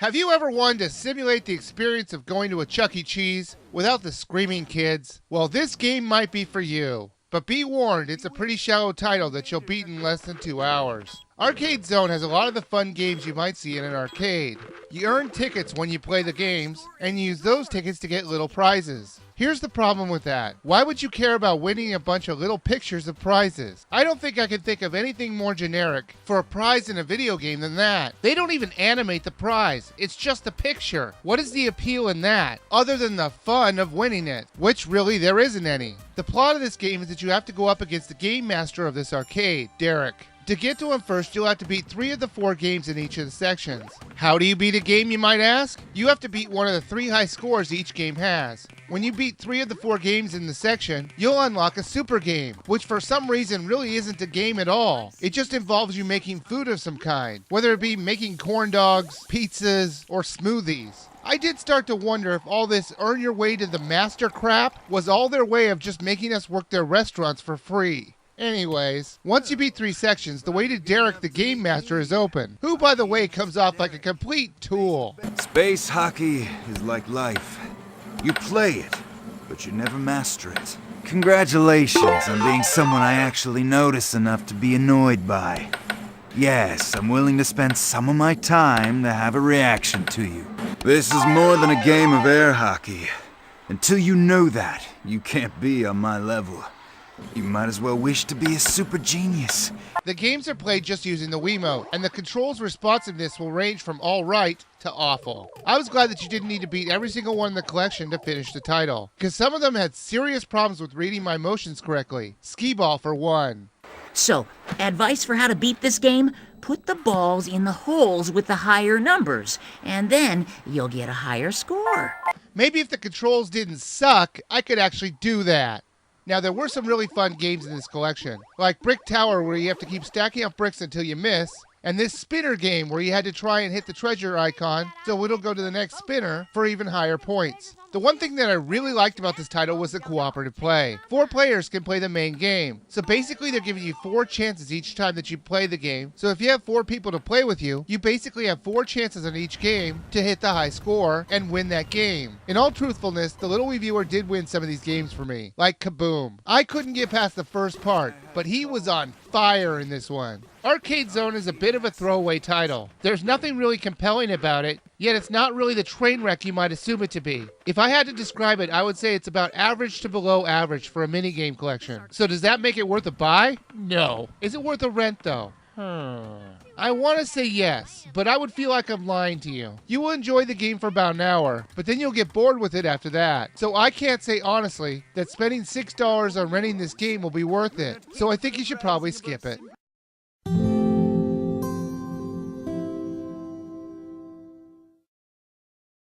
Have you ever wanted to simulate the experience of going to a Chuck E. Cheese without the screaming kids? Well, this game might be for you. But be warned, it's a pretty shallow title that you'll beat in less than 2 hours. Arcade Zone has a lot of the fun games you might see in an arcade. You earn tickets when you play the games, and you use those tickets to get little prizes. Here's the problem with that. Why would you care about winning a bunch of little pictures of prizes? I don't think I can think of anything more generic for a prize in a video game than that. They don't even animate the prize. It's just a picture. What is the appeal in that, other than the fun of winning it? Which really there isn't any. The plot of this game is that you have to go up against the game master of this arcade, Derek. To get to him first, you'll have to beat 3 of the 4 games in each of the sections. How do you beat a game, you might ask? You have to beat one of the 3 high scores each game has. When you beat 3 of the 4 games in the section, you'll unlock a super game, which for some reason really isn't a game at all. It just involves you making food of some kind, whether it be making corn dogs, pizzas, or smoothies. I did start to wonder if all this earn your way to the master crap was all their way of just making us work their restaurants for free. Anyways, once you beat 3 sections, the way to Derek the Game Master is open, who, by the way, comes off like a complete tool. Space hockey is like life. You play it, but you never master it. Congratulations on being someone I actually notice enough to be annoyed by. Yes, I'm willing to spend some of my time to have a reaction to you. This is more than a game of air hockey. Until you know that, you can't be on my level. You might as well wish to be a super genius. The games are played just using the Wiimote, and the controls responsiveness will range from all right to awful. I was glad that you didn't need to beat every single one in the collection to finish the title, because some of them had serious problems with reading my motions correctly. Skee-ball for one. So, advice for how to beat this game? Put the balls in the holes with the higher numbers, and then you'll get a higher score. Maybe if the controls didn't suck, I could actually do that. Now, there were some really fun games in this collection, like Brick Tower, where you have to keep stacking up bricks until you miss, and this spinner game where you had to try and hit the treasure icon so it'll go to the next spinner for even higher points. The one thing that I really liked about this title was the cooperative play. 4 players can play the main game. So basically they're giving you 4 chances each time that you play the game. So if you have 4 people to play with you, you basically have 4 chances in each game to hit the high score and win that game. In all truthfulness, the little reviewer did win some of these games for me, like Kaboom. I couldn't get past the first part, but he was on fire in this one. Arcade Zone is a bit of a throwaway title. There's nothing really compelling about it, yet it's not really the train wreck you might assume it to be. If I had to describe it, I would say it's about average to below average for a minigame collection. So does that make it worth a buy? No. Is it worth a rent though? I want to say yes, but I would feel like I'm lying to you. You will enjoy the game for about an hour, but then you'll get bored with it after that. So I can't say honestly that spending $6 on renting this game will be worth it. So I think you should probably skip it.